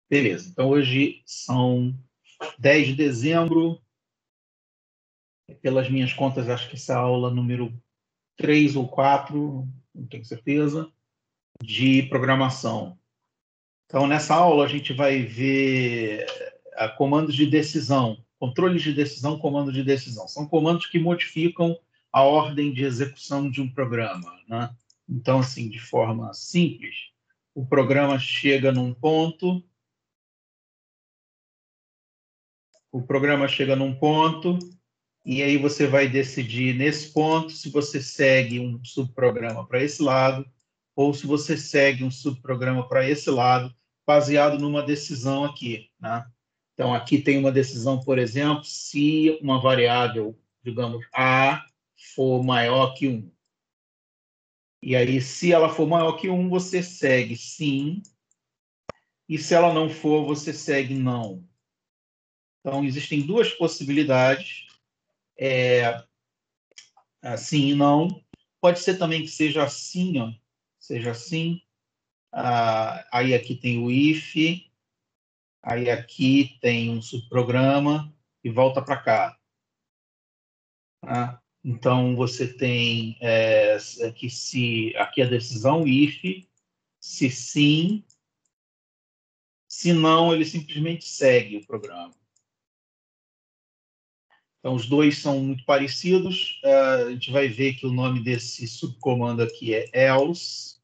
Beleza, então hoje são 10 de dezembro, pelas minhas contas, acho que essa é a aula número 3 ou 4, não tenho certeza, de programação. Então, nessa aula, a gente vai ver comandos de decisão, controles de decisão, comandos de decisão. São comandos que modificam a ordem de execução de um programa, né? Então, assim, de forma simples, o programa chega num ponto, e aí você vai decidir nesse ponto se você segue um subprograma para esse lado ou se você segue um subprograma para esse lado, baseado numa decisão aqui, né? Então, aqui tem uma decisão, por exemplo, se uma variável, digamos, A, for maior que 1. E aí, se ela for maior que 1, você segue sim, e se ela não for, você segue não. Então, existem duas possibilidades, sim e não. Pode ser também que seja assim, ó, seja assim. Aí aqui tem o if, aí aqui tem um subprograma e volta para cá. Tá? Então, você tem aqui a decisão if, se sim, se não, ele simplesmente segue o programa. Então, os dois são muito parecidos. A gente vai ver que o nome desse subcomando aqui é else.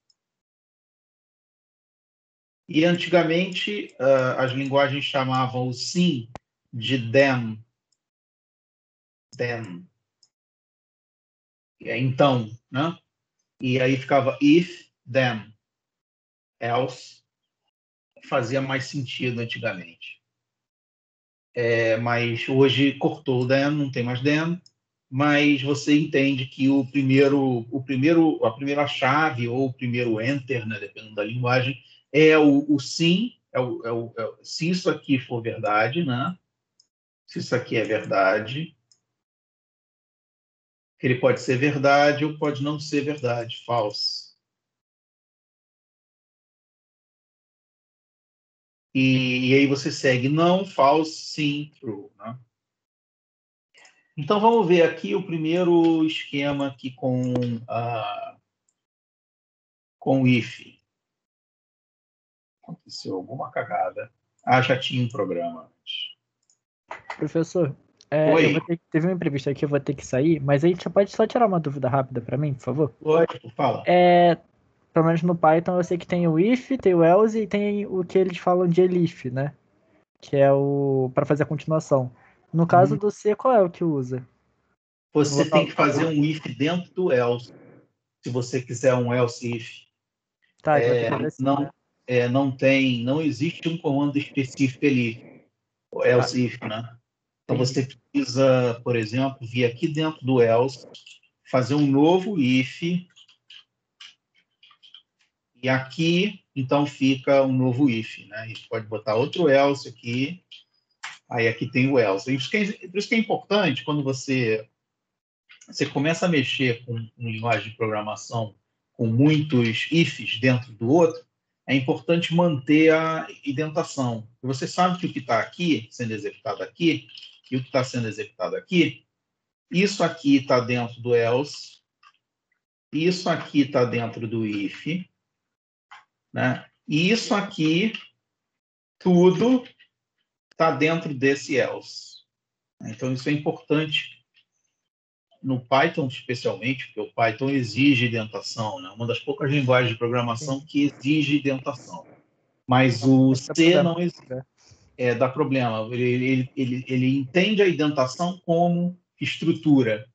E antigamente, as linguagens chamavam o sim de then. Then. Então, né? E aí ficava if, then, else. Fazia mais sentido antigamente. Mas hoje cortou o then, não tem mais then. Mas você entende que a primeira chave ou o primeiro enter, né, dependendo da linguagem, é o sim, se isso aqui for verdade, né? Se isso aqui é verdade, ele pode ser verdade ou pode não ser verdade, false. E aí você segue não, false, sim, true, né? Então vamos ver aqui o primeiro esquema aqui com o if. Aconteceu alguma cagada. Já tinha um programa antes. Professor, Oi. teve uma entrevista aqui, eu vou ter que sair, mas aí você pode só tirar uma dúvida rápida para mim, por favor? Lógico, fala. Pelo menos no Python eu sei que tem o if, tem o else e tem o que eles falam de elif, né? Que é o para fazer a continuação. No caso do C, qual é o que usa? Você tem que fazer um if dentro do else, se você quiser um else if. Tá, então tem que fazer assim. Não existe um comando específico ali, o else if, né? Então Entendi. você precisa, por exemplo, vir aqui dentro do else, fazer um novo if, e aqui, então, fica um novo if, né? A gente pode botar outro else aqui, aí aqui tem o else. Por isso que é importante, quando você começa a mexer com linguagem de programação com muitos ifs dentro do outro, é importante manter a indentação. Você sabe que o que está aqui, sendo executado aqui, e o que está sendo executado aqui, isso aqui está dentro do else, isso aqui está dentro do if, né? E isso aqui, tudo está dentro desse else. Então, isso é importante no Python, especialmente, porque o Python exige indentação, né? Uma das poucas linguagens de programação que exige indentação. Mas o C não dá problema. Ele entende a indentação como estrutura,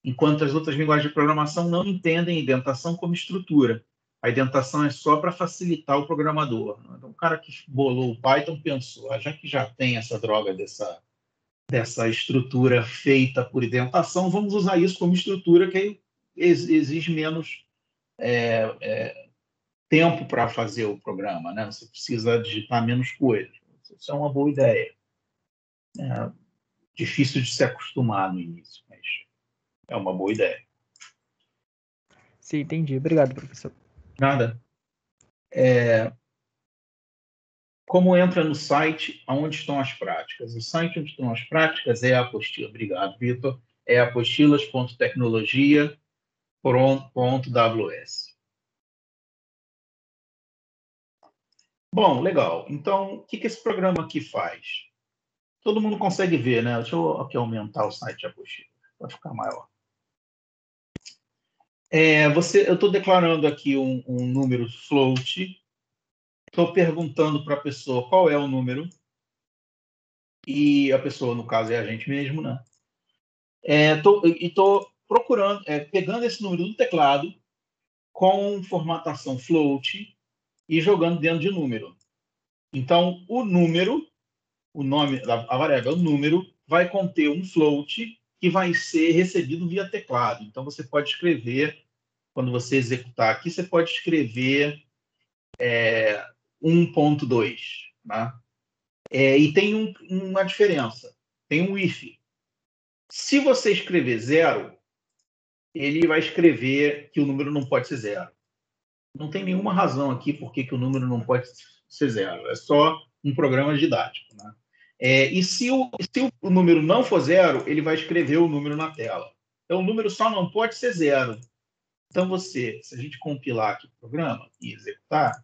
enquanto as outras linguagens de programação não entendem indentação como estrutura. A indentação é só para facilitar o programador. Então, o cara que bolou o Python pensou, já que já tem essa droga dessa estrutura feita por indentação, vamos usar isso como estrutura que exige menos tempo para fazer o programa, né? Você precisa digitar menos coisas. Isso é uma boa ideia. Difícil de se acostumar no início, mas é uma boa ideia. Sim, entendi. Obrigado, professor. Nada. como entra no site onde estão as práticas? O site onde estão as práticas é a apostila. Obrigado, Vitor. É apostilas.tecnologia.ws. Bom, legal. Então, o que esse programa aqui faz? Todo mundo consegue ver, né? Deixa eu aqui aumentar o site de apostila para ficar maior. Eu estou declarando aqui um número float. Estou perguntando para a pessoa qual é o número. E a pessoa, no caso, é a gente mesmo, né? Estou procurando, pegando esse número do teclado com formatação float e jogando dentro de número. Então, o número, o nome, a variável número, vai conter um float que vai ser recebido via teclado. Então, você pode escrever, quando você executar aqui, você pode escrever 1.2, né? E tem uma diferença, tem um if. Se você escrever 0, ele vai escrever que o número não pode ser 0. Não tem nenhuma razão aqui por que o número não pode ser 0. É só um programa didático, né? E se o número não for 0, ele vai escrever o número na tela. Então, o número só não pode ser 0. Então, se a gente compilar aqui o programa e executar,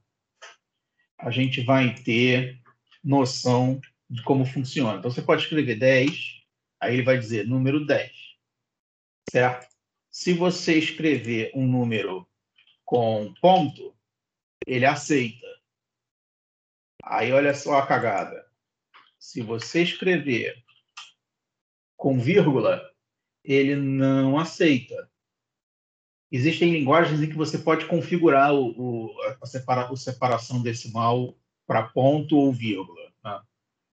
a gente vai ter noção de como funciona. Então, você pode escrever 10, aí ele vai dizer número 10, certo? Se você escrever um número com ponto, ele aceita. Aí, olha só a cagada. Se você escrever com vírgula, ele não aceita. Existem linguagens em que você pode configurar a separação decimal para ponto ou vírgula, né?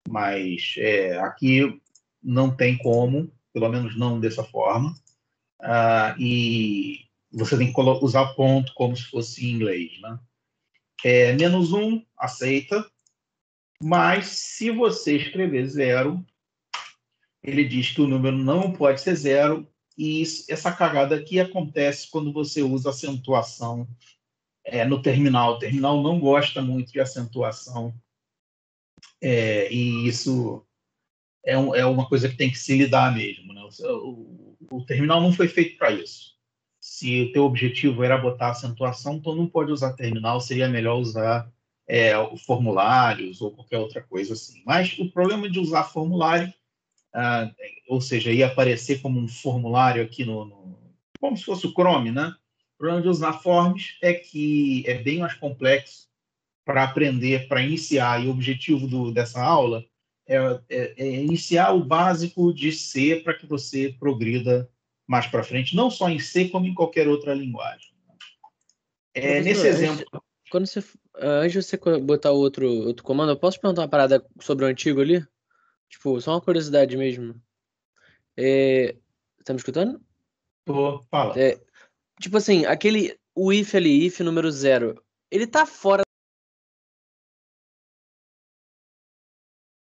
Mas aqui não tem como, pelo menos não dessa forma. E você tem que usar ponto como se fosse em inglês, né? -1 aceita, mas se você escrever 0, ele diz que o número não pode ser 0, e essa cagada aqui acontece quando você usa acentuação no terminal. O terminal não gosta muito de acentuação, e isso é uma coisa que tem que se lidar mesmo, né? O terminal não foi feito para isso. Se o teu objetivo era botar acentuação, então não pode usar terminal, seria melhor usar formulários ou qualquer outra coisa assim. Mas o problema de usar formulário, ou seja, ia aparecer como um formulário aqui como se fosse o Chrome, né? O problema de usar forms é que é bem mais complexo para aprender, para iniciar, e o objetivo dessa aula é iniciar o básico de C para que você progrida mais para frente, não só em C, como em qualquer outra linguagem. Nesse Professor, exemplo... antes de você botar outro comando, eu posso te perguntar uma parada sobre o antigo ali? Tipo, só uma curiosidade mesmo. Tá me escutando? Fala. Tipo assim, o if ali, if número 0, ele tá fora.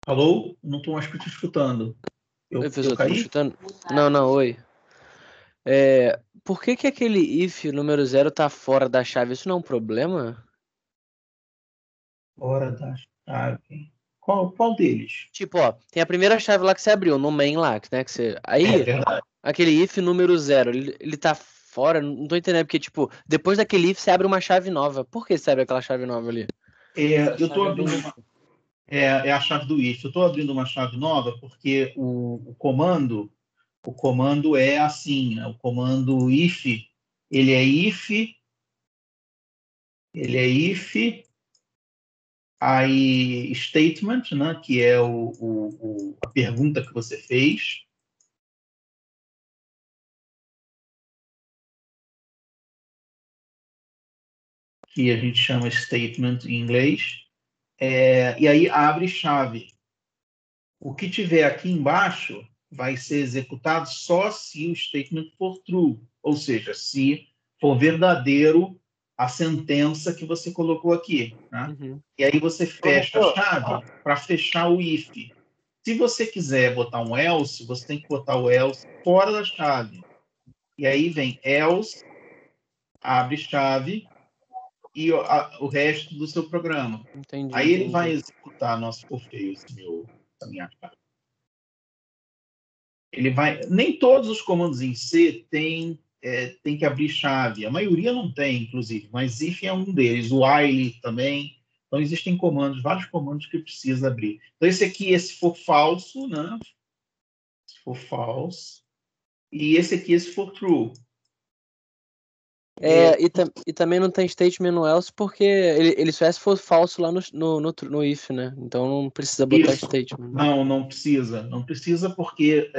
Alô? Não estou mais te escutando. Oi, Eu professor, tá me caí? escutando? Não, oi. Por que aquele if número 0 tá fora da chave? Isso não é um problema? Fora da chave. Qual deles? Tipo, ó, tem a primeira chave lá que você abriu, no main lá, né? Aí, Verdade. aquele if número 0, ele tá fora? Não tô entendendo, porque, tipo, depois daquele if você abre uma chave nova. Por que você abre aquela chave nova ali? Eu estou abrindo a chave do if. Eu estou abrindo uma chave nova porque o comando é assim, né? O comando if, ele é if, aí statement, né? Que é a pergunta que você fez. Que a gente chama statement em inglês. E aí abre chave. O que tiver aqui embaixo vai ser executado só se o statement for true, ou seja, se for verdadeiro a sentença que você colocou aqui, né? Uhum. E aí você fecha a chave para fechar o if. Se você quiser botar um else, você tem que botar o else fora da chave. E aí vem else, abre chave, e o resto do seu programa. Entendi. Aí ele vai executar, nossa, ficou feio essa minha cara. Ele vai. Nem todos os comandos em C tem que abrir chave. A maioria não tem, inclusive, mas if é um deles. O while também. Então existem comandos, vários comandos que precisa abrir. Então esse aqui, se for falso, né? Se for false. E esse aqui, se for true. E também não tem statement no else porque ele só é se for falso lá no if, né? Então não precisa botar Isso. statement. Não precisa. Não precisa porque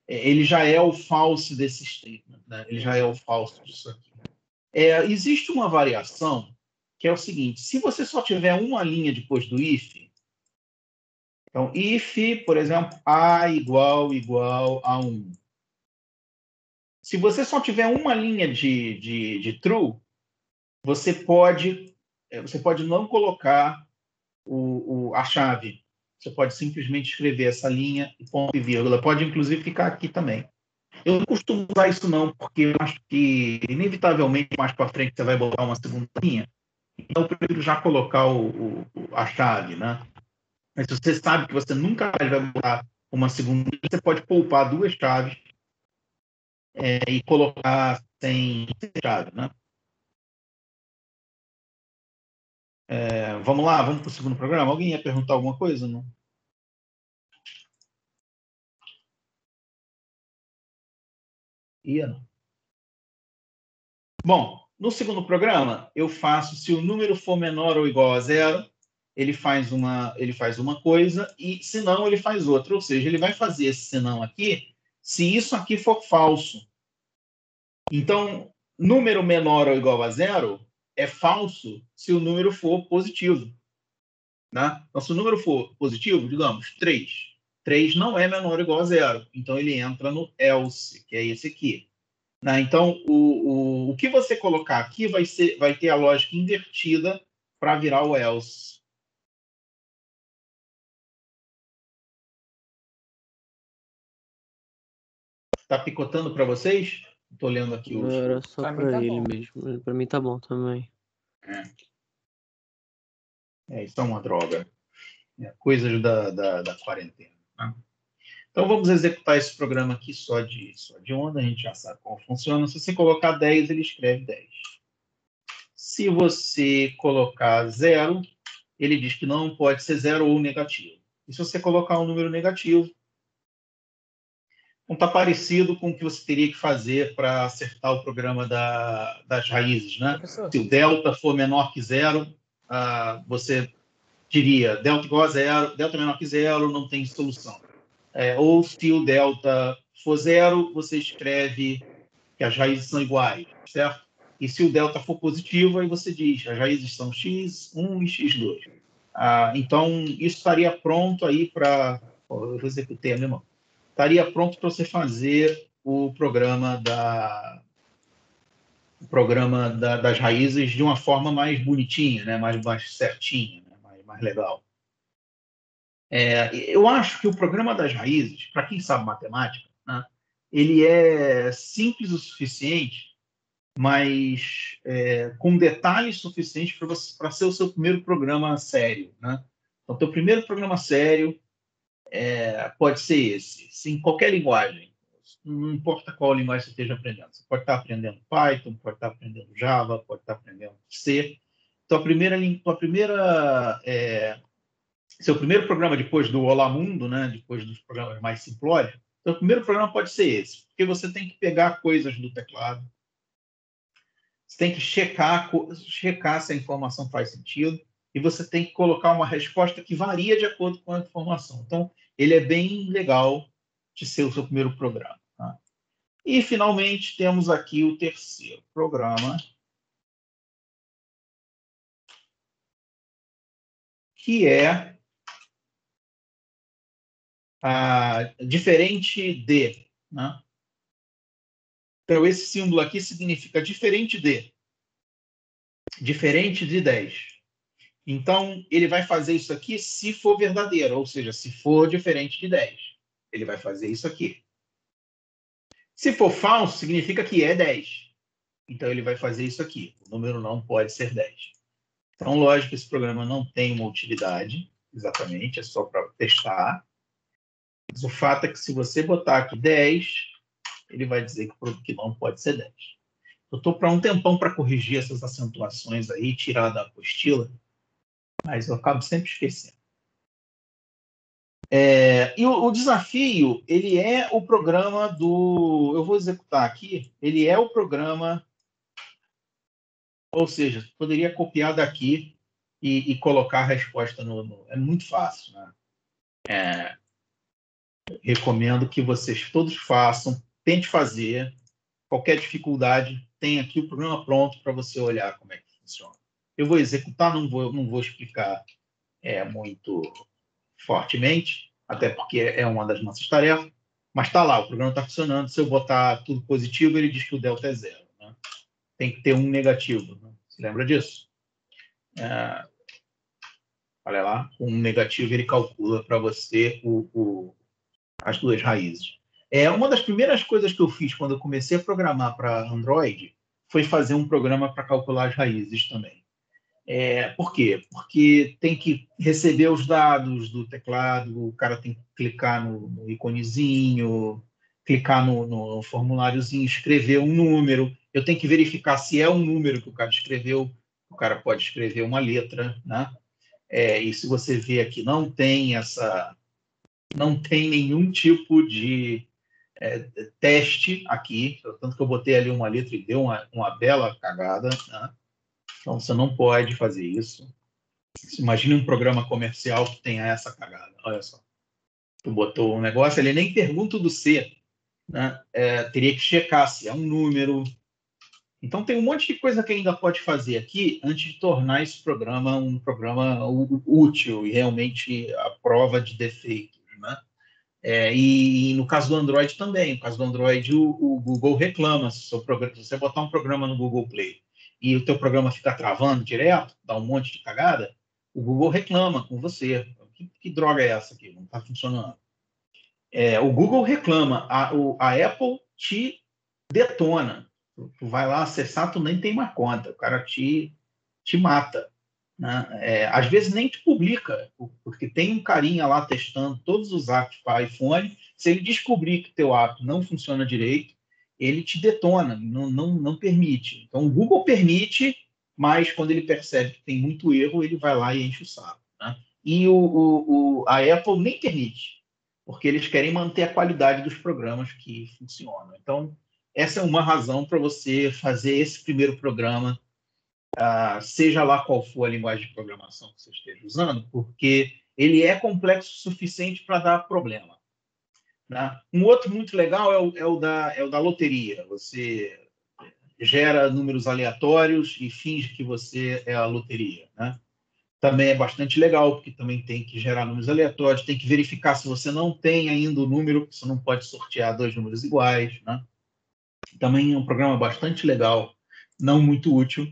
ele já é o false desse statement, né? Ele já é o falso disso aqui. Existe uma variação que é o seguinte: se você só tiver uma linha depois do if, então if, por exemplo, a igual a 1. Se você só tiver uma linha de true, você pode não colocar a chave. Você pode simplesmente escrever essa linha e ponto e vírgula. Pode, inclusive, ficar aqui também. Eu não costumo usar isso, não, porque eu acho que, inevitavelmente, mais para frente, você vai botar uma segunda linha. Então, eu prefiro já colocar a chave, né? Mas se você sabe que você nunca vai botar uma segunda linha, você pode poupar duas chaves e colocar sem chave, né? Vamos lá, vamos para o segundo programa. Alguém ia perguntar alguma coisa? Não? Ia, não. Bom, no segundo programa, eu faço, se o número for menor ou igual a 0, ele faz uma coisa, e se não, ele faz outra. Ou seja, ele vai fazer esse senão aqui, se isso aqui for falso. Então, número menor ou igual a 0 é falso se o número for positivo. Né? Então, se o número for positivo, digamos, 3. 3 não é menor ou igual a 0. Então, ele entra no else, que é esse aqui. Né? Então, o que você colocar aqui vai ter a lógica invertida para virar o else. Está picotando para vocês? Estou lendo aqui os... Era só Pra mim pra tá ele bom. mesmo. Pra mim tá bom também. Isso é uma droga. Coisas da quarentena. Né? Então, vamos executar esse programa aqui só de onda. A gente já sabe como funciona. Se você colocar 10, ele escreve 10. Se você colocar 0, ele diz que não pode ser 0 ou negativo. E se você colocar um número negativo, não está parecido com o que você teria que fazer para acertar o programa das raízes, né? Se o delta for menor que 0, você diria delta igual a 0, delta menor que 0, não tem solução. Ou se o delta for 0, você escreve que as raízes são iguais, certo? E se o delta for positivo, aí você diz as raízes são x1 e x2. Então, isso estaria pronto aí para... Eu executei a mesma. Estaria pronto para você fazer o programa das raízes de uma forma mais bonitinha, né? mais certinha, né? mais legal. Eu acho que o programa das raízes, para quem sabe matemática, né? Ele é simples o suficiente, mas com detalhes suficientes para ser o seu primeiro programa sério. Né? Então, o teu primeiro programa sério pode ser esse, em qualquer linguagem. Não importa qual linguagem você esteja aprendendo. Você pode estar aprendendo Python, pode estar aprendendo Java, pode estar aprendendo C. Então, seu primeiro programa depois do Olá Mundo, né, depois dos programas mais simplórios, seu primeiro programa pode ser esse, porque você tem que pegar coisas do teclado, você tem que checar se a informação faz sentido, e você tem que colocar uma resposta que varia de acordo com a informação. Então, ele é bem legal de ser o seu primeiro programa. Tá? E, finalmente, temos aqui o terceiro programa, que é diferente de. Né? Então, esse símbolo aqui significa diferente de. Diferente de 10. Então, ele vai fazer isso aqui se for verdadeiro, ou seja, se for diferente de 10. Ele vai fazer isso aqui. Se for falso, significa que é 10. Então, ele vai fazer isso aqui. O número não pode ser 10. Então, lógico que esse programa não tem uma utilidade, exatamente, é só para testar. Mas o fato é que se você botar aqui 10, ele vai dizer que não pode ser 10. Eu estou para um tempão para corrigir essas acentuações aí, tirar da apostila, mas eu acabo sempre esquecendo. E o desafio, ele é o programa do... Eu vou executar aqui. Ele é o programa... Ou seja, poderia copiar daqui e colocar a resposta no... É muito fácil, né? Recomendo que vocês todos façam, tente fazer. Qualquer dificuldade, tem aqui o programa pronto para você olhar como é que funciona. Eu vou executar, não vou explicar muito fortemente, até porque é uma das nossas tarefas, mas está lá, o programa está funcionando. Se eu botar tudo positivo, ele diz que o delta é 0. Né? Tem que ter um negativo. Né? Você lembra disso? Olha lá, um negativo ele calcula para você as duas raízes. Uma das primeiras coisas que eu fiz quando eu comecei a programar para Android foi fazer um programa para calcular as raízes também. Por quê? Porque tem que receber os dados do teclado, o cara tem que clicar no iconezinho, clicar no formuláriozinho, escrever um número. Eu tenho que verificar se é um número que o cara escreveu. O cara pode escrever uma letra, né? E se você vê aqui, não tem nenhum tipo de teste aqui, tanto que eu botei ali uma letra e deu uma bela cagada, né? Então, você não pode fazer isso. Imagine um programa comercial que tenha essa cagada. Olha só. Tu botou um negócio, ele nem pergunta do C. Né? Teria que checar se é um número. Então, tem um monte de coisa que ainda pode fazer aqui antes de tornar esse programa um programa útil e realmente a prova de defeitos. Né? E no caso do Android também. No caso do Android, o Google reclama. Se você botar um programa no Google Play e o teu programa fica travando direto, dá um monte de cagada, o Google reclama com você. Que droga é essa aqui? Não está funcionando. O Google reclama. A Apple te detona. Tu vai lá acessar, tu nem tem mais conta. O cara te mata. Né? Às vezes nem te publica, porque tem um carinha lá testando todos os apps para iPhone. Se ele descobrir que teu app não funciona direito, ele te detona, não permite. Então, o Google permite, mas quando ele percebe que tem muito erro, ele vai lá e enche o saco. Né? E a Apple nem permite, porque eles querem manter a qualidade dos programas que funcionam. Então, essa é uma razão para você fazer esse primeiro programa, seja lá qual for a linguagem de programação que você esteja usando, porque ele é complexo o suficiente para dar problema. Né? Um outro muito legal é o da loteria. Você gera números aleatórios e finge que você é a loteria. Né? Também é bastante legal, porque também tem que gerar números aleatórios, tem que verificar se você não tem ainda o número, porque você não pode sortear dois números iguais. Né? Também é um programa bastante legal, não muito útil.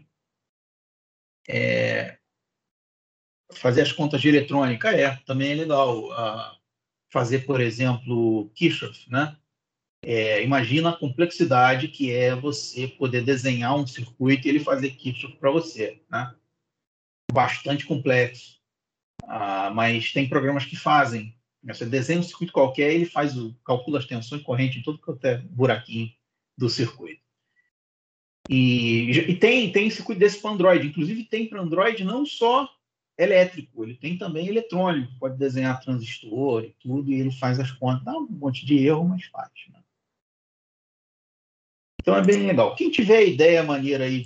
Fazer as contas de eletrônica também é legal. Fazer, por exemplo, Kirchhoff, né? Imagina a complexidade que é você poder desenhar um circuito e ele fazer Kirchhoff para você, né? Bastante complexo. Mas tem programas que fazem. Você desenha um circuito qualquer, ele calcula as tensões correntes em todo qualquer buraquinho do circuito. E tem circuito desse para Android. Inclusive, tem para Android não só elétrico, ele tem também eletrônico. Pode desenhar transistor e tudo, e ele faz as contas. Dá um monte de erro, mas faz. Né? Então, é bem legal. Quem tiver ideia maneira aí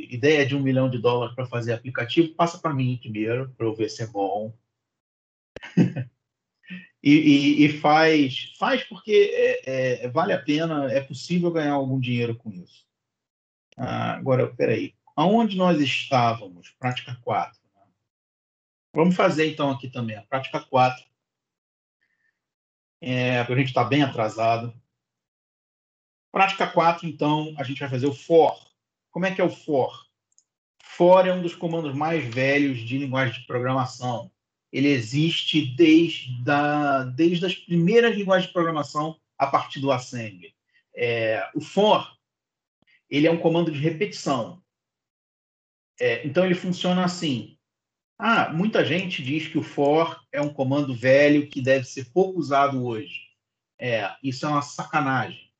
ideia de $1 milhão para fazer aplicativo, passa para mim primeiro, para eu ver se é bom. E faz porque vale a pena, é possível ganhar algum dinheiro com isso. Agora, peraí. Aonde nós estávamos? Prática 4. Né? Vamos fazer, então, aqui também a prática 4. A gente está bem atrasado. Prática 4, então, a gente vai fazer o for. Como é que é o for? For é um dos comandos mais velhos de linguagem de programação. Ele existe desde as primeiras linguagens de programação a partir do assembly. O for ele é um comando de repetição. Então, ele funciona assim. Muita gente diz que o for é um comando velho que deve ser pouco usado hoje. Isso é uma sacanagem.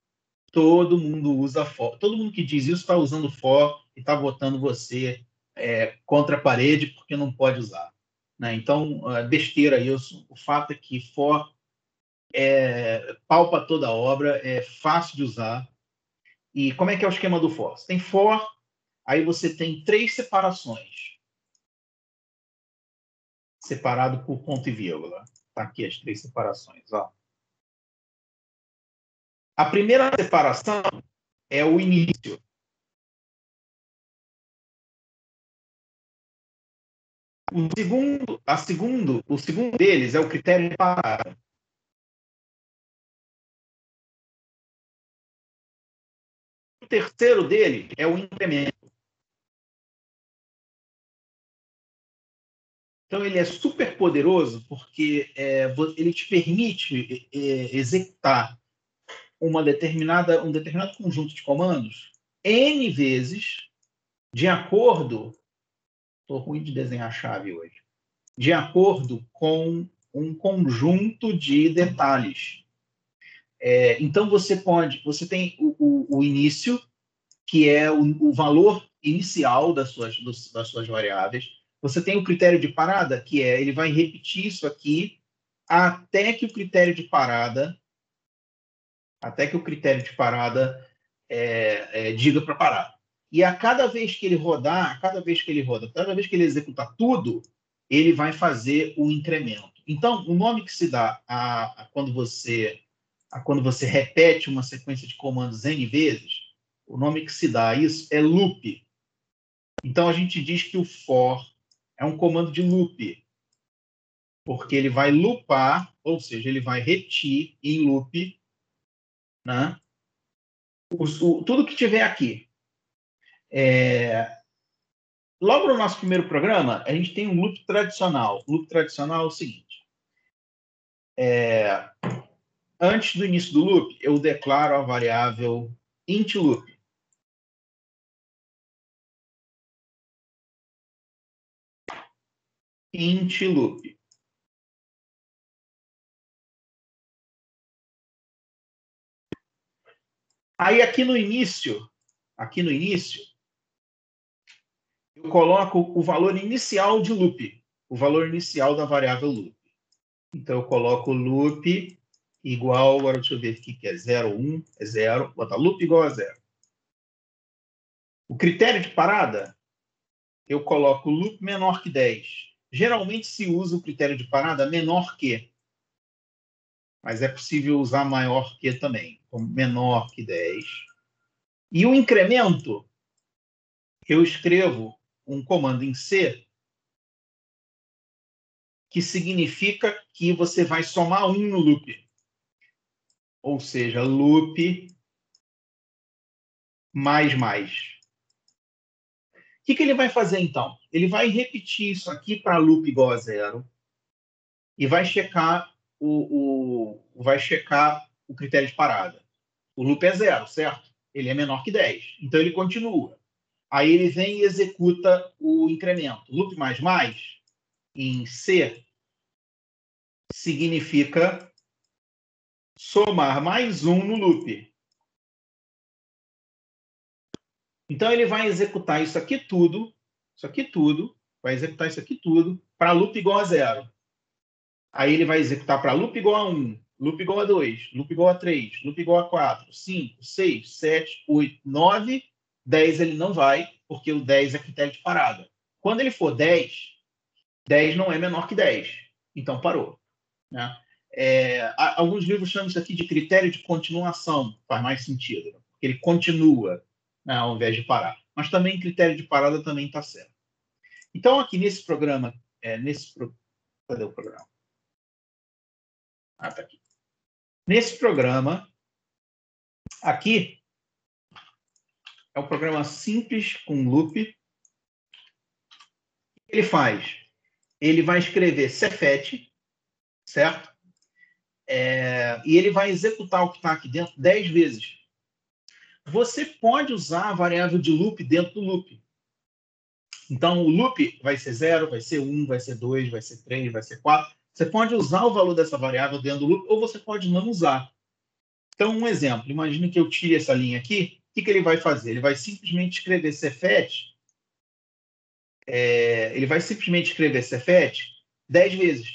Todo mundo usa for. Todo mundo que diz isso está usando for e está botando você contra a parede porque não pode usar. Né? Então, besteira isso. O fato é que for palpa toda a obra, é fácil de usar. E como é que é o esquema do for? Você tem for, aí você tem 3 separações. Separado por ponto e vírgula. Está aqui as 3 separações. Ó. A primeira separação é o início. O segundo deles é o critério de parada. O terceiro dele é o incremento. Então, ele é super poderoso porque ele te permite executar um determinado conjunto de comandos N vezes de acordo... Estou ruim de desenhar a chave hoje. De acordo com um conjunto de detalhes. Então, você tem o início, que é o valor inicial das suas variáveis. Você tem o critério de parada, que ele vai repetir isso aqui até que o critério de parada diga para parar. E a cada vez que ele executar tudo, ele vai fazer o incremento. Então, o nome que se dá quando você repete uma sequência de comandos N vezes, o nome que se dá a isso é loop. Então, a gente diz que o for é um comando de loop, porque ele vai loopar, ou seja, ele vai repetir em loop, né, tudo que tiver aqui. Logo no nosso primeiro programa, a gente tem um loop tradicional. O loop tradicional é o seguinte. Antes do início do loop, eu declaro a variável int loop. Int loop. Aí, aqui no início, eu coloco o valor inicial de loop, o valor inicial da variável loop. Então, eu coloco loop igual, agora deixa eu ver aqui, que é 0, 1, é 0, vou botar loop igual a 0. O critério de parada, eu coloco loop menor que 10. Geralmente se usa o critério de parada menor que, mas é possível usar maior que também, como menor que 10. E o incremento, eu escrevo um comando em C que significa que você vai somar 1 no loop. Ou seja, loop mais. O que ele vai fazer, então? Ele vai repetir isso aqui para loop igual a 0 e vai checar o critério de parada. O loop é 0, certo? Ele é menor que 10. Então, ele continua. Aí, ele vem e executa o incremento. Loop mais, em C, significa somar mais 1 no loop. Então, ele vai executar isso aqui tudo, vai executar isso aqui tudo para loop igual a 0. Aí, ele vai executar para loop igual a 1, loop igual a 2, loop igual a 3, loop igual a 4, 5, 6, 7, 8, 9, 10 ele não vai, porque o 10 é critério de parada. Quando ele for 10, 10 não é menor que 10. Então, parou. Né? Alguns livros chamam isso aqui de critério de continuação, faz mais sentido, porque ele continua, né, ao invés de parar. Mas também critério de parada também está certo. Então, aqui nesse programa, cadê o programa? Tá aqui. Nesse programa, aqui, é um programa simples com loop. O que ele faz? Ele vai escrever cefet, certo? E ele vai executar o que está aqui dentro 10 vezes. você pode usar a variável de loop dentro do loop. Então, o loop vai ser 0, vai ser 1, vai ser 2, vai ser 3, vai ser 4. Você pode usar o valor dessa variável dentro do loop ou você pode não usar. Então, um exemplo. Imagine que eu tire essa linha aqui. O que ele vai fazer? Ele vai simplesmente escrever Cefet. Ele vai simplesmente escrever Cefet 10 vezes.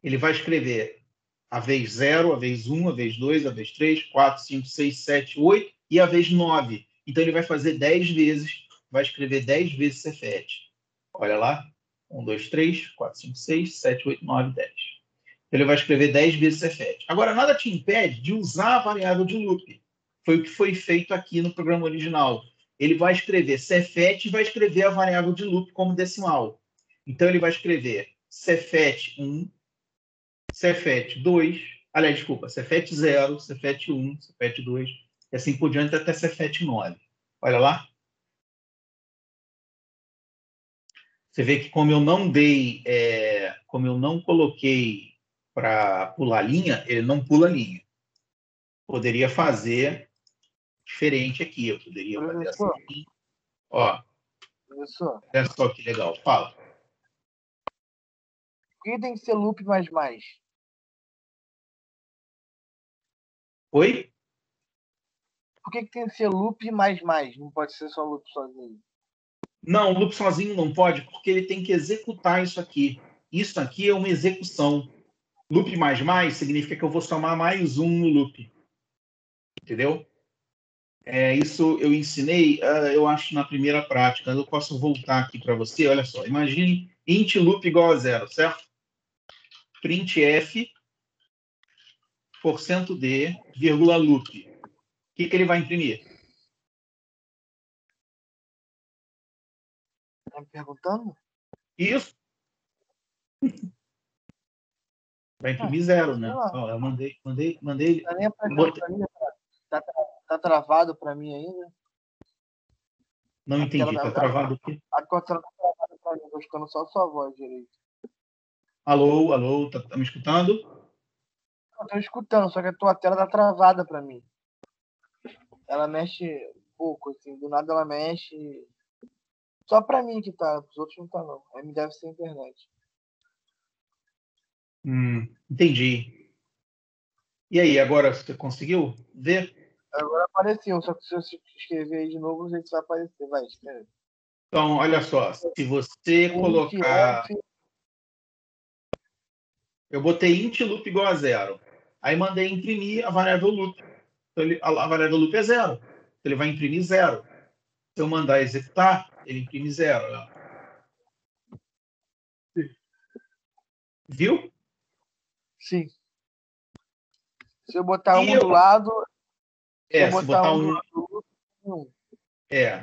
Ele vai escrever a vez 0, a vez 1, a vez 2, a vez 3, 4, 5, 6, 7, 8 e a vez 9. Então, ele vai fazer 10 vezes, vai escrever 10 vezes Cefet. Olha lá. 1, 2, 3, 4, 5, 6, 7, 8, 9, 10. Ele vai escrever 10 vezes Cefet. Agora, nada te impede de usar a variável de loop. Foi o que foi feito aqui no programa original. Ele vai escrever Cefet e vai escrever a variável de loop como decimal. Então, ele vai escrever Cefet 1, Cefet 2, aliás, desculpa, Cefet 0, Cefet 1, Cefet 2, e assim por diante até Cefet 9. Olha lá. Você vê que como eu não coloquei para pular linha, ele não pula linha. Poderia fazer diferente aqui. Eu poderia fazer assim. Ó, olha só que legal. Fala. Por que tem que ser loop mais mais? Oi? Por que tem que ser loop mais mais? Não pode ser só loop sozinho. Não, o loop sozinho não pode, porque ele tem que executar isso aqui. Isso aqui é uma execução. Loop mais mais significa que eu vou somar mais um no loop. Entendeu? Isso eu ensinei, eu acho, na primeira prática. Eu posso voltar aqui para você. Olha só, imagine int loop igual a 0, certo? Printf %d, vírgula loop. O que ele vai imprimir? Tá me perguntando? Isso. Vai imprimir 0, né? Lá. Ó, eu mandei. Tá nem aparecendo pra mim, tá travado para mim ainda. Não entendi, tá travado aqui. Agora tá travado para mim, tô escutando só a sua voz direito. Alô, tá me escutando? Eu tô escutando, só que a tua tela tá travada para mim. Ela mexe pouco, assim, do nada ela mexe. Só para mim que tá, pros outros não tá não. Aí me deve ser a internet. Entendi. E aí, agora você conseguiu ver? Agora apareceu, só que se eu escrever aí de novo, o jeito vai aparecer. Vai, escreve. Então, olha só, se você colocar... Eu botei int loop igual a 0. Aí mandei imprimir a variável loop. Então, a variável loop é 0. Então, ele vai imprimir 0. Se eu mandar executar, ele imprime 0. Viu? Sim. Se eu botar do lado... Se botar um...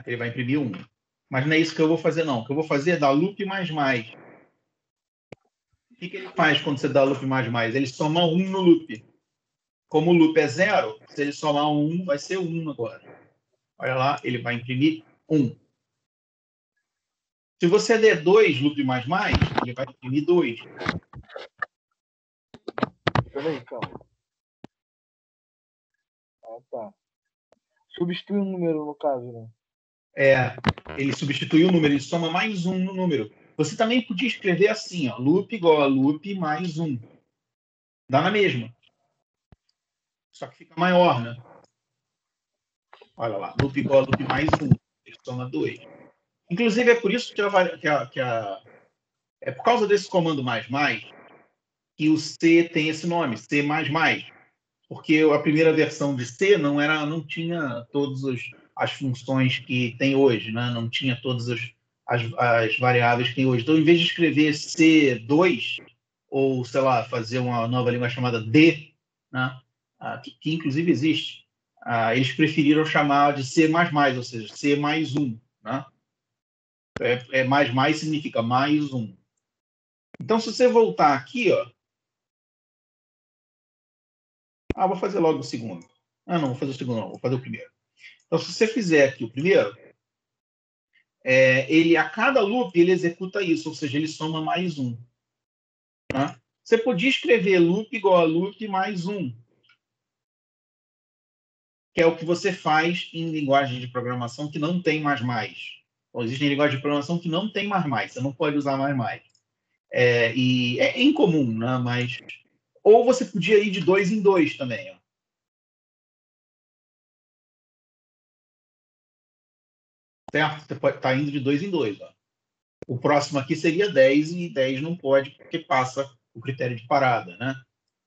ele vai imprimir 1. Mas não é isso que eu vou fazer, não. O que eu vou fazer é dar loop mais mais. O que ele faz quando você dá loop mais mais? Ele soma 1 no loop. Como o loop é 0, se ele somar 1, vai ser 1 agora. Olha lá, ele vai imprimir 1. Se você der 2 loop mais mais, ele vai imprimir 2. Peraí, calma. Ah, tá. Substitui um número, no caso, né? Ele substitui o número, ele soma mais 1 no número. Você também podia escrever assim, ó, loop igual a loop mais 1. Dá na mesma. Só que fica maior, né? Olha lá, loop igual a loop mais 1. Ele soma 2. Inclusive, é por isso que é por causa desse comando mais que o C tem esse nome, C++. Porque a primeira versão de C não tinha todas as funções que tem hoje, né? Não tinha todas as variáveis que tem hoje. Então, em vez de escrever C2, ou, sei lá, fazer uma nova língua chamada D, né? Que inclusive existe, eles preferiram chamar de C++, ou seja, C mais 1. Né? Mais significa mais 1. Então, se você voltar aqui, ó, vou fazer logo o segundo. Não vou fazer o segundo, não. Vou fazer o primeiro. Então, se você fizer aqui o primeiro, ele, a cada loop, ele executa isso, ou seja, ele soma mais 1. Tá? Você podia escrever loop igual a loop mais 1. que é o que você faz em linguagem de programação que não tem mais. Então, existem linguagens de programação que não tem mais. Você não pode usar mais. E é incomum, né? Mas... Ou você podia ir de 2 em 2 também. Ó. Certo? Você pode estar indo de 2 em 2. Ó. O próximo aqui seria 10 e 10 não pode porque passa o critério de parada, né?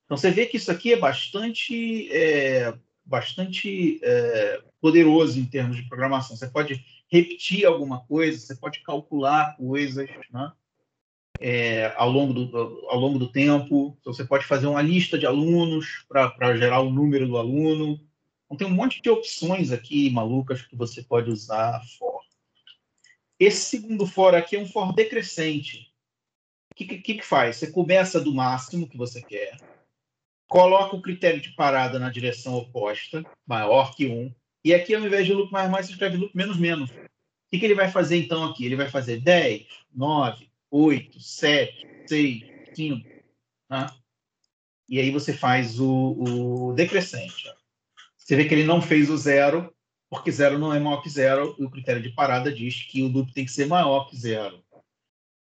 Então, você vê que isso aqui é bastante poderoso em termos de programação. Você pode repetir alguma coisa, você pode calcular coisas, né? Ao longo do tempo. Então, você pode fazer uma lista de alunos para gerar o número do aluno. Então, tem um monte de opções aqui malucas que você pode usar for. Esse segundo for aqui é um for decrescente. O que faz? Você começa do máximo que você quer, coloca o critério de parada na direção oposta, maior que 1, e aqui, ao invés de loop mais, você escreve loop menos. O que ele vai fazer, então, aqui? Ele vai fazer 10, 9, 8, 7, 6, 5. Né? E aí você faz o decrescente. Ó. Você vê que ele não fez o 0, porque 0 não é maior que 0, e o critério de parada diz que o loop tem que ser maior que 0.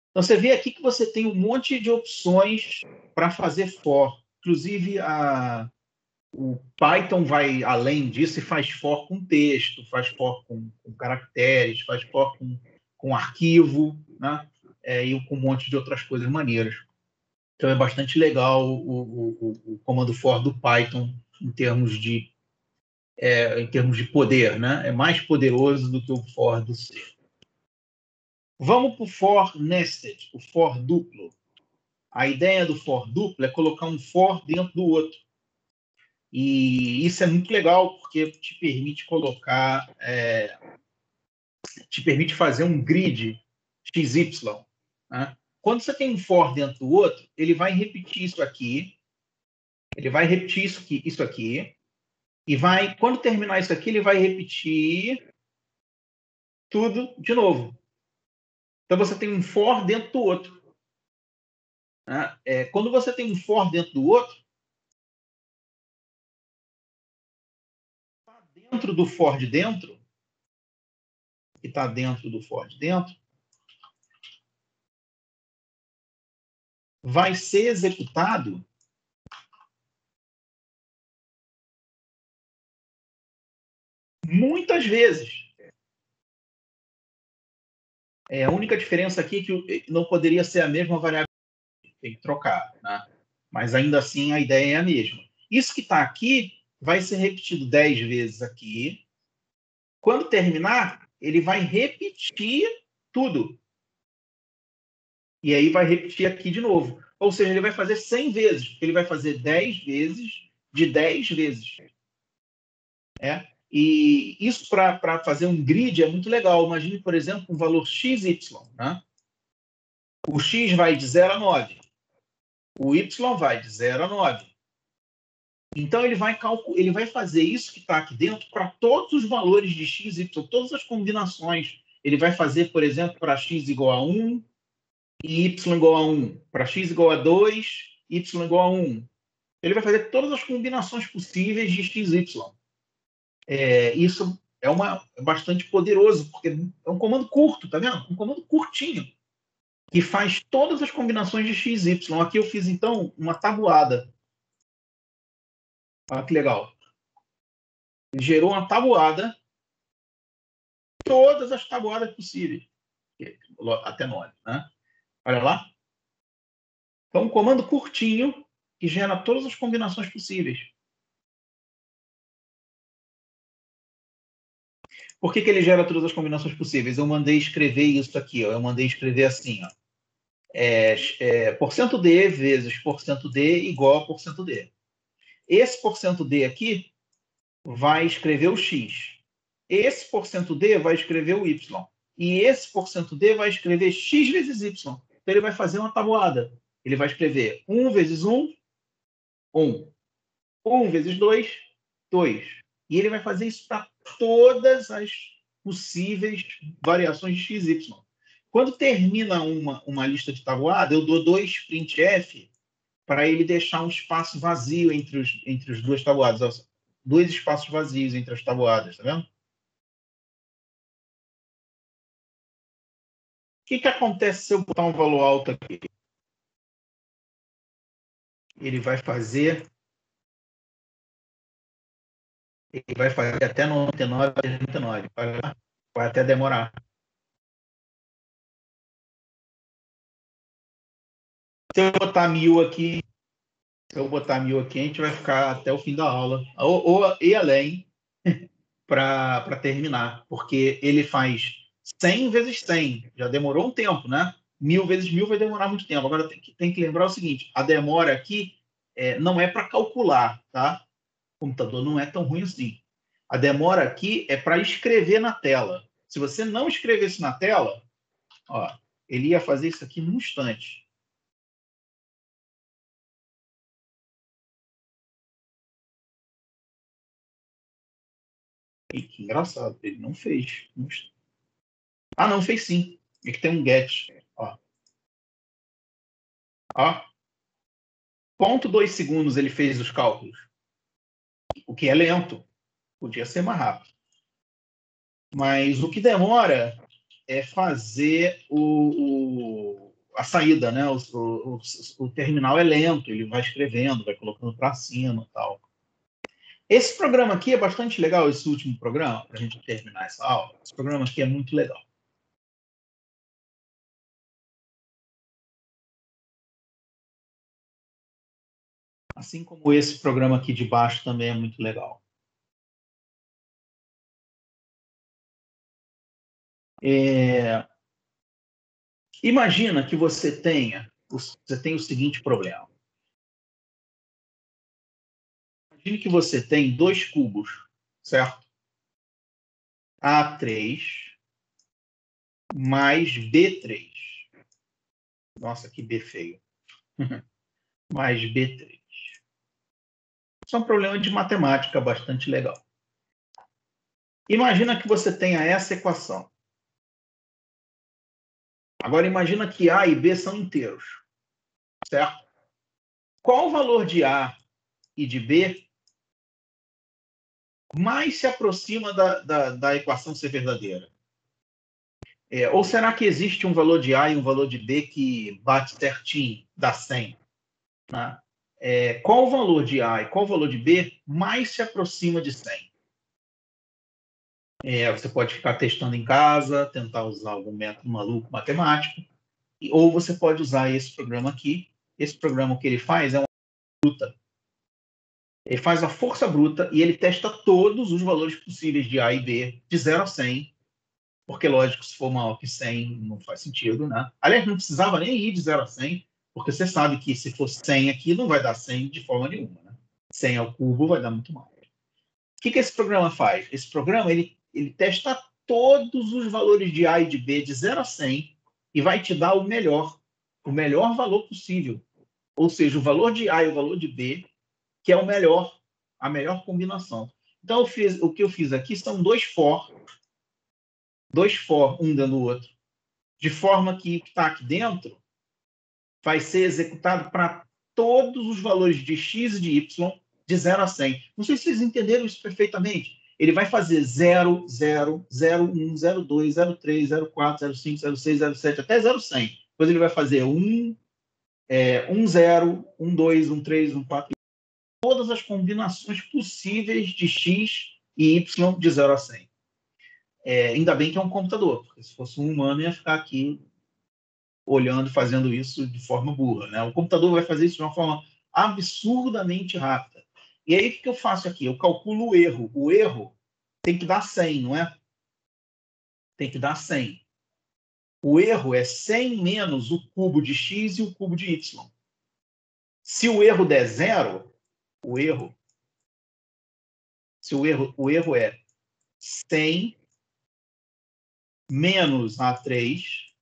Então, você vê aqui que você tem um monte de opções para fazer for. Inclusive, o Python vai além disso e faz for com texto, faz for com caracteres, faz for com arquivo, né? E com um monte de outras coisas maneiras. Então, é bastante legal o comando for do Python em termos de poder, né? É mais poderoso do que o for do C. Vamos para o for nested, o for duplo. A ideia do for duplo é colocar um for dentro do outro. E isso é muito legal porque te permite colocar, te permite fazer um grid XY. Né? Quando você tem um for dentro do outro, ele vai repetir isso aqui, ele vai repetir isso aqui, e vai, quando terminar isso aqui, ele vai repetir tudo de novo. Então você tem um for dentro do outro. Né? Quando você tem um for dentro do outro, dentro do for de dentro, que está dentro do for de dentro, vai ser executado muitas vezes. A única diferença aqui é que não poderia ser a mesma variável, tem que trocar, né? Mas ainda assim a ideia é a mesma. Isso que está aqui vai ser repetido 10 vezes aqui. Quando terminar, ele vai repetir tudo. E aí vai repetir aqui de novo. Ou seja, ele vai fazer 100 vezes. Ele vai fazer 10 vezes de 10 vezes. E isso para fazer um grid é muito legal. Imagine, por exemplo, um valor XY. Né? O X vai de 0 a 9. O Y vai de 0 a 9. Então, ele vai fazer isso que está aqui dentro para todos os valores de x, y, todas as combinações. Ele vai fazer, por exemplo, para x igual a 1 e y igual a 1. Para x igual a 2, y igual a 1. Ele vai fazer todas as combinações possíveis de x, y. Isso é bastante poderoso, porque é um comando curto, tá vendo? Um comando curtinho, que faz todas as combinações de x, y. Aqui eu fiz, então, uma tabuada. Olha que legal. Ele gerou uma tabuada, todas as tabuadas possíveis, até 9. Né? Olha lá. Então, um comando curtinho que gera todas as combinações possíveis. Por que ele gera todas as combinações possíveis? Eu mandei escrever isso aqui. Ó. Eu mandei escrever assim. Ó. %d vezes %d igual a %d. Esse %d aqui vai escrever o x. Esse %d vai escrever o y. E esse %d vai escrever x vezes y. Então, ele vai fazer uma tabuada. Ele vai escrever 1 vezes 1, 1. 1 vezes 2, 2. E ele vai fazer isso para todas as possíveis variações de x, y. Quando termina uma lista de tabuada, eu dou 2 printf para ele deixar um espaço vazio entre os duas tabuadas. dois espaços vazios entre as tabuadas, tá vendo? O que acontece se eu botar um valor alto aqui? Ele vai fazer até 99, 99. Vai até demorar. Se eu botar 1000 aqui, a gente vai ficar até o fim da aula, ou e além, para terminar, porque ele faz 100 vezes 100, já demorou um tempo, né? 1000 vezes 1000 vai demorar muito tempo. Agora tem que lembrar o seguinte, a demora aqui não é para calcular, tá? O computador não é tão ruim assim. A demora aqui é para escrever na tela. Se você não escrevesse na tela, ó, ele ia fazer isso aqui num instante. E que engraçado, ele não fez. Ah, não, fez sim. Aqui tem um get. Ó. 0,2 segundos ele fez os cálculos. O que é lento. Podia ser mais rápido. Mas o que demora é fazer a saída, né? O terminal é lento, ele vai escrevendo, vai colocando para cima e tal. Esse programa aqui é bastante legal, esse último programa, para a gente terminar essa aula. Esse programa aqui é muito legal. Assim como esse programa aqui de baixo também é muito legal. Imagina que você tem o seguinte problema. Imagine que você tem dois cubos, certo? A3 mais B3. Nossa, que B feio. Mais B3. Isso é um problema de matemática bastante legal. Imagina que você tenha essa equação. Agora imagina que A e B são inteiros, certo? Qual o valor de A e de B mais se aproxima da equação ser verdadeira? Ou será que existe um valor de A e um valor de B que bate certinho, dá 100? Né? Qual o valor de A e qual o valor de B mais se aproxima de 100? Você pode ficar testando em casa, tentar usar algum método maluco matemático, ou você pode usar esse programa aqui. Esse programa, o que ele faz é uma bruta. Ele faz a força bruta e ele testa todos os valores possíveis de A e B, de 0 a 100, porque, lógico, se for maior que 100, não faz sentido, né? Aliás, não precisava nem ir de 0 a 100, porque você sabe que se for 100 aqui, não vai dar 100 de forma nenhuma, né? 100 ao cubo vai dar muito mais. O que esse programa faz? Esse programa, ele testa todos os valores de A e de B, de 0 a 100, e vai te dar o melhor valor possível. Ou seja, o valor de A e o valor de B, que é a melhor combinação. Então, o que eu fiz aqui são dois for um dentro do outro, de forma que o que está aqui dentro vai ser executado para todos os valores de x e de y de 0 a 100. Não sei se vocês entenderam isso perfeitamente. Ele vai fazer 0, 0, 0, 1, 0, 2, 0, 3, 0, 4, 0, 5, 0, 6, 0, 7, até 0, 100. Depois ele vai fazer 1, 0, 1, 2, 1, 3, 1, 4. Todas as combinações possíveis de x e y de 0 a 100. Ainda bem que é um computador, porque se fosse um humano ia ficar aqui olhando, fazendo isso de forma burra, né? O computador vai fazer isso de uma forma absurdamente rápida. E aí, o que eu faço aqui? Eu calculo o erro. O erro tem que dar 100, não é? Tem que dar 100. O erro é 100 menos o cubo de x e o cubo de y. Se o erro der 0, o erro é 100 menos A3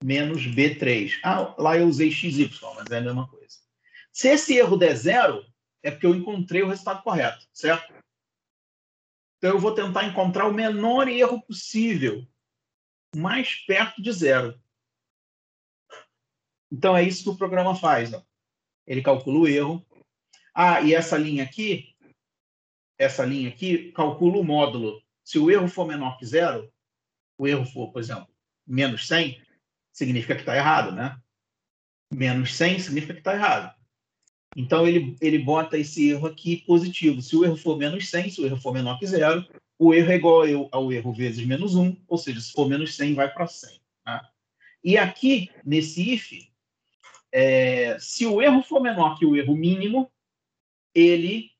menos B3. Lá eu usei XY, mas é a mesma coisa. Se esse erro der 0, é porque eu encontrei o resultado correto, certo? Então eu vou tentar encontrar o menor erro possível, mais perto de 0. Então é isso que o programa faz. Ó. Ele calcula o erro. E essa linha aqui essa linha aqui, calcula o módulo. Se o erro for menor que 0, o erro for, por exemplo, menos 100, significa que está errado, né? Menos 100 significa que está errado. Então, ele bota esse erro aqui positivo. Se o erro for menos 100, se o erro for menor que 0, o erro é igual ao erro vezes menos 1, ou seja, se for menos 100, vai para 100. Tá? E aqui, nesse if, se o erro for menor que o erro mínimo, ele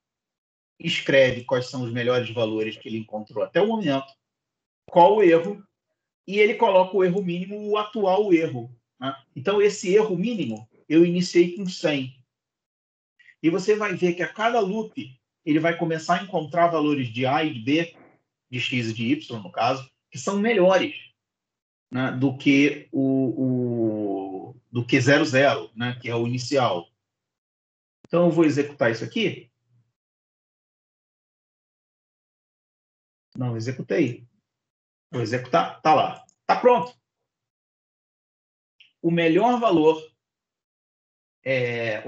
escreve quais são os melhores valores que ele encontrou até o momento, qual o erro, e ele coloca o erro mínimo, o atual erro. Né? Então, esse erro mínimo, eu iniciei com 100. E você vai ver que a cada loop, ele vai começar a encontrar valores de A e de B, de X e de Y, no caso, que são melhores, né, do que do que 00, né, que é o inicial. Então, eu vou executar isso aqui. Não executei. Vou executar. Está lá. Está pronto. O melhor valor é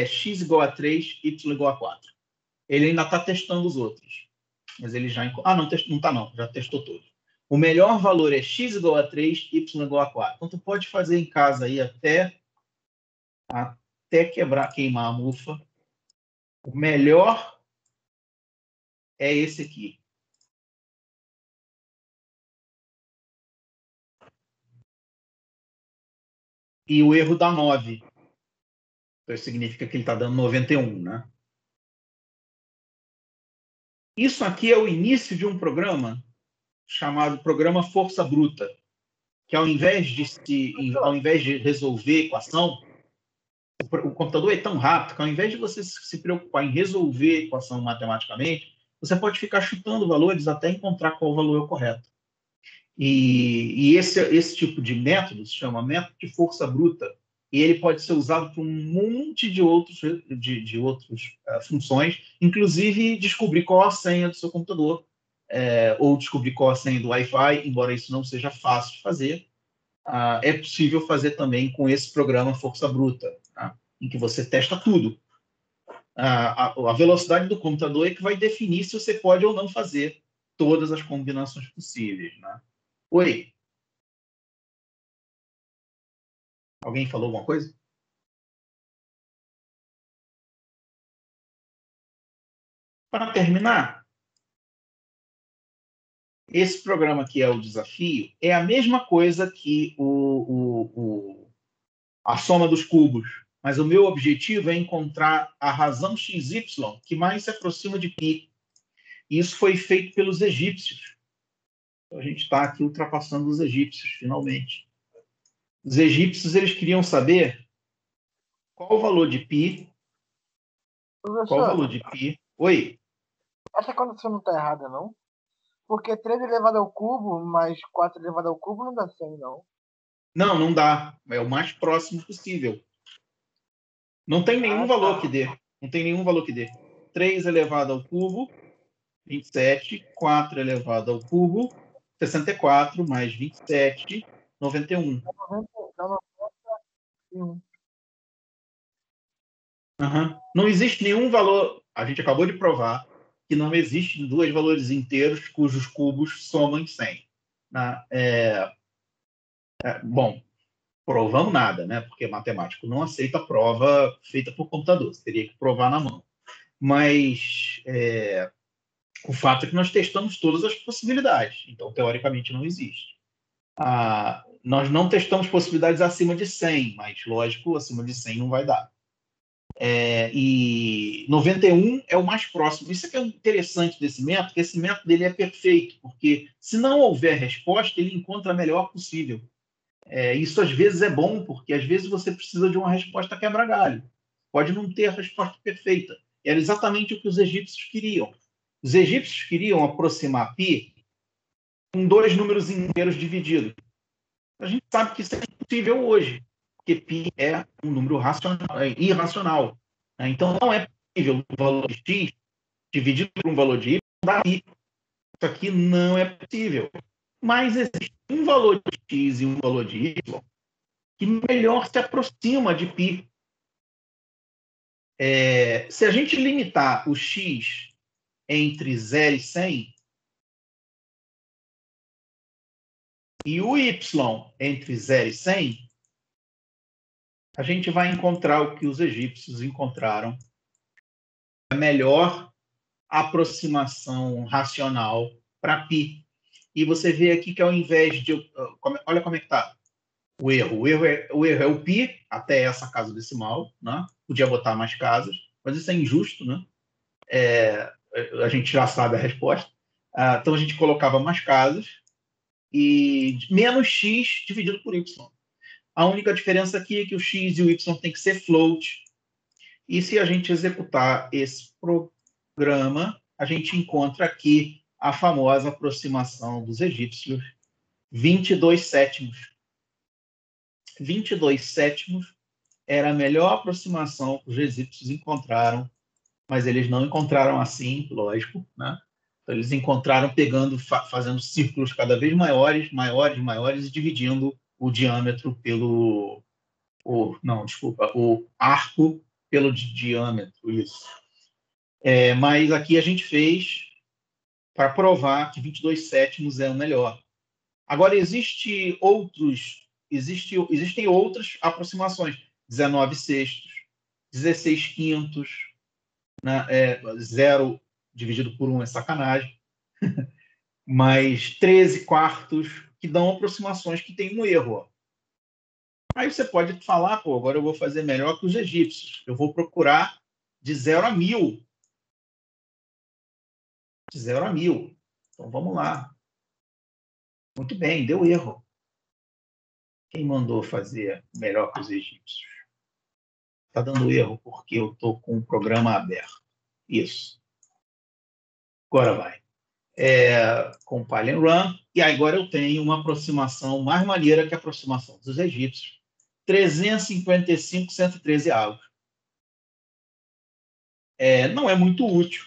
x igual a 3, y igual a 4. Ele ainda está testando os outros. Mas ele já... não está não. Já testou todos. O melhor valor é x igual a 3, y igual a 4. Então, tu pode fazer em casa aí até queimar a mufa. O melhor é esse aqui. E o erro dá 9. Então, isso significa que ele está dando 91, né? Isso aqui é o início de um programa chamado Programa Força Bruta, que ao invés de resolver equação, o computador é tão rápido que ao invés de você se preocupar em resolver a equação matematicamente, você pode ficar chutando valores até encontrar qual valor é o correto. E esse tipo de método se chama método de força bruta, e ele pode ser usado para um monte de outras funções, inclusive descobrir qual a senha do seu computador, ou descobrir qual a senha do Wi-Fi, embora isso não seja fácil de fazer. É possível fazer também com esse programa Força Bruta, tá? Em que você testa tudo. A velocidade do computador é que vai definir se você pode ou não fazer todas as combinações possíveis, né? Oi. Alguém falou alguma coisa? Para terminar, esse programa que é o desafio é a mesma coisa que a soma dos cubos, mas o meu objetivo é encontrar a razão XY que mais se aproxima de π. E isso foi feito pelos egípcios. Então, a gente está aqui ultrapassando os egípcios, finalmente. Os egípcios, eles queriam saber qual o valor de π. Professor, qual o valor de π? Oi? Essa condição não está errada, não? Porque 3 elevado ao cubo mais 4 elevado ao cubo não dá 100, não. Não, não dá. É o mais próximo possível. Não tem nenhum valor que dê. Não tem nenhum valor que dê. 3 elevado ao cubo, 27. 4 elevado ao cubo, 64. Mais 27, 91. Não existe nenhum valor. A gente acabou de provar que não existem dois valores inteiros cujos cubos somam em 100. Bom, provamos nada, né? Porque matemático não aceita prova feita por computador. Você teria que provar na mão. Mas o fato é que nós testamos todas as possibilidades. Então, teoricamente, não existe. Nós não testamos possibilidades acima de 100, mas, lógico, acima de 100 não vai dar. E 91 é o mais próximo. Isso é que é interessante desse método, que esse método dele é perfeito, porque se não houver resposta, ele encontra a melhor possível. Isso às vezes é bom, porque às vezes você precisa de uma resposta quebra-galho. Pode não ter a resposta perfeita. Era exatamente o que os egípcios queriam. Os egípcios queriam aproximar π com dois números inteiros divididos. A gente sabe que isso é impossível hoje, porque π é um número irracional. Então, não é possível o valor de x dividido por um valor de y dar π. Isso aqui não é possível. Mas existe um valor de x e um valor de y que melhor se aproxima de π. Se a gente limitar o x entre 0 e 100 e o y entre 0 e 100, a gente vai encontrar o que os egípcios encontraram, a melhor aproximação racional para π. E você vê aqui que ao invés de... Olha como é que está o erro. O erro é o π até essa casa decimal, né? Podia botar mais casas, mas isso é injusto, né? A gente já sabe a resposta. Então a gente colocava mais casas e menos x dividido por y. A única diferença aqui é que o x e o y tem que ser float. E se a gente executar esse programa, a gente encontra aqui a famosa aproximação dos egípcios, 22 sétimos. 22 sétimos era a melhor aproximação que os egípcios encontraram, mas eles não encontraram assim, lógico, né? Então, eles encontraram fazendo círculos cada vez maiores, maiores, maiores, e dividindo o diâmetro pelo... o arco pelo diâmetro, isso. Mas aqui a gente fez para provar que 22 sétimos é o melhor. Agora, existem outras aproximações. 19 sextos, 16 quintos, né? 0 dividido por 1 é sacanagem. Mas 13 quartos, que dão aproximações que tem um erro. Ó. Aí você pode falar, pô, agora eu vou fazer melhor que os egípcios. Eu vou procurar de 0 a 1000. De 0 a 1000. Então, vamos lá. Muito bem, deu erro. Quem mandou fazer melhor que os egípcios? Está dando erro porque eu estou com o programa aberto. Isso. Agora vai. Compile and run. E agora eu tenho uma aproximação mais maneira que a aproximação dos egípcios. 355, 113 avos. Não é muito útil,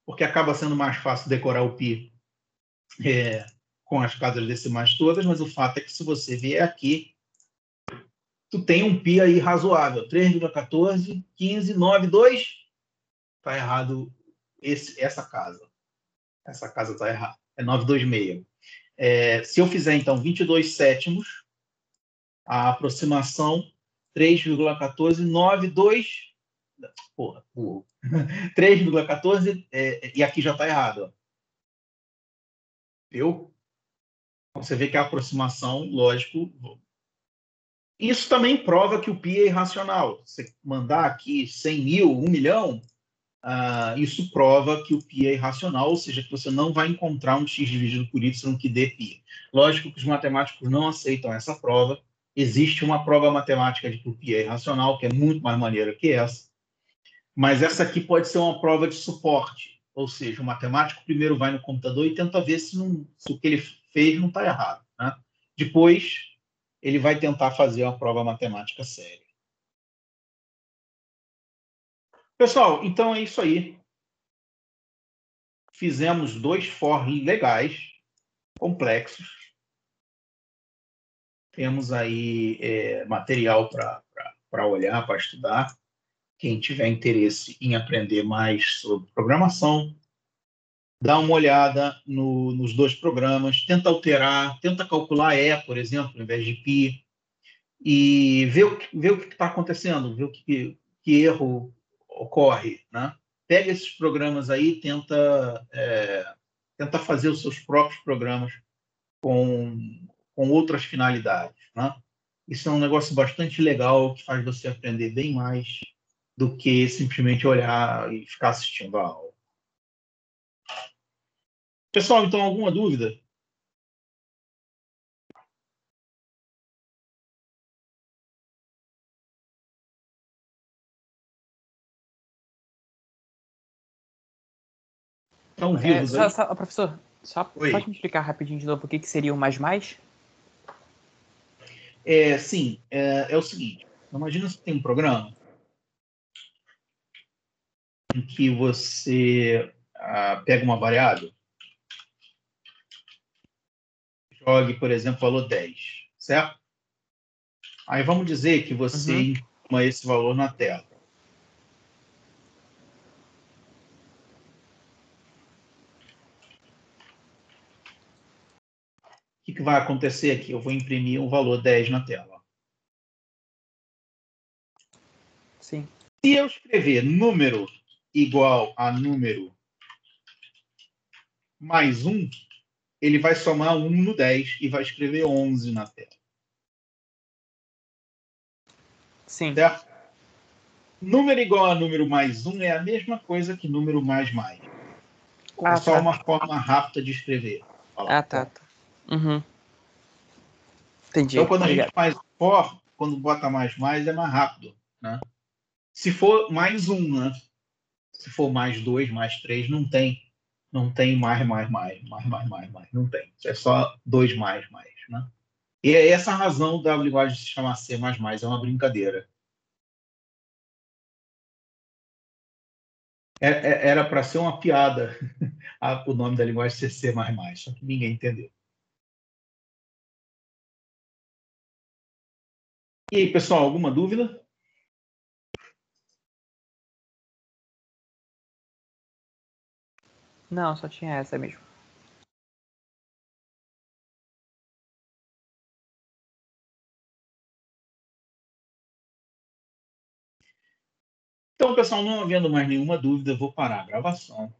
porque acaba sendo mais fácil decorar o π com as casas decimais todas, mas o fato é que se você vier aqui, tu tem um π aí razoável. 3,14, 15, 9, 2. Está errado essa casa. Essa casa está errada. É 926. Se eu fizer, então, 22 sétimos, a aproximação 3,14, 92... Porra, 3,14, e aqui já está errado. Ó. Viu? Você vê que a aproximação, lógico... Isso também prova que o π é irracional. Você mandar aqui 100 mil, 1 milhão, isso prova que o π é irracional, ou seja, que você não vai encontrar um x dividido por y que dê π. Lógico que os matemáticos não aceitam essa prova. Existe uma prova matemática de que o π é irracional, que é muito mais maneira que essa. Mas essa aqui pode ser uma prova de suporte. Ou seja, o matemático primeiro vai no computador e tenta ver se o que ele fez não está errado. Né? Depois, ele vai tentar fazer uma prova matemática séria. Pessoal, então é isso aí. Fizemos 2 for legais, complexos. Temos aí material para olhar, para estudar. Quem tiver interesse em aprender mais sobre programação, dá uma olhada nos 2 programas, tenta alterar, tenta calcular por exemplo, ao invés de π, e ver o que está acontecendo, ver que erro ocorre, né? Pega esses programas aí, tenta fazer os seus próprios programas com outras finalidades, né? Isso é um negócio bastante legal que faz você aprender bem mais do que simplesmente olhar e ficar assistindo a aula. Pessoal, então, alguma dúvida? Estão vivos aí? Professor, pode me explicar rapidinho de novo o que seria o mais? Sim, é o seguinte. Imagina que você tem um programa em que você pega uma variável, jogue, por exemplo, valor 10, certo? Aí vamos dizer que você imprima esse valor na tela. que vai acontecer aqui? Eu vou imprimir o valor 10 na tela. Sim. Se eu escrever número igual a número mais 1, ele vai somar 1 no 10 e vai escrever 11 na tela. Sim. Certo? Número igual a número mais 1 é a mesma coisa que número mais mais. É só uma forma rápida de escrever. Tá. Uhum. Entendi. Então, quando a Obrigado. gente faz for, quando bota mais é mais rápido. Né? Se for mais 1, né? Se for mais 2, mais 3, não tem. Não tem mais. Não tem. É só 2 mais. Né? E é essa a razão da linguagem se chamar C++. É uma brincadeira. Era para ser uma piada o nome da linguagem ser C++, só que ninguém entendeu. E aí, pessoal, alguma dúvida? Não, só tinha essa mesmo. Então, pessoal, não havendo mais nenhuma dúvida, eu vou parar a gravação.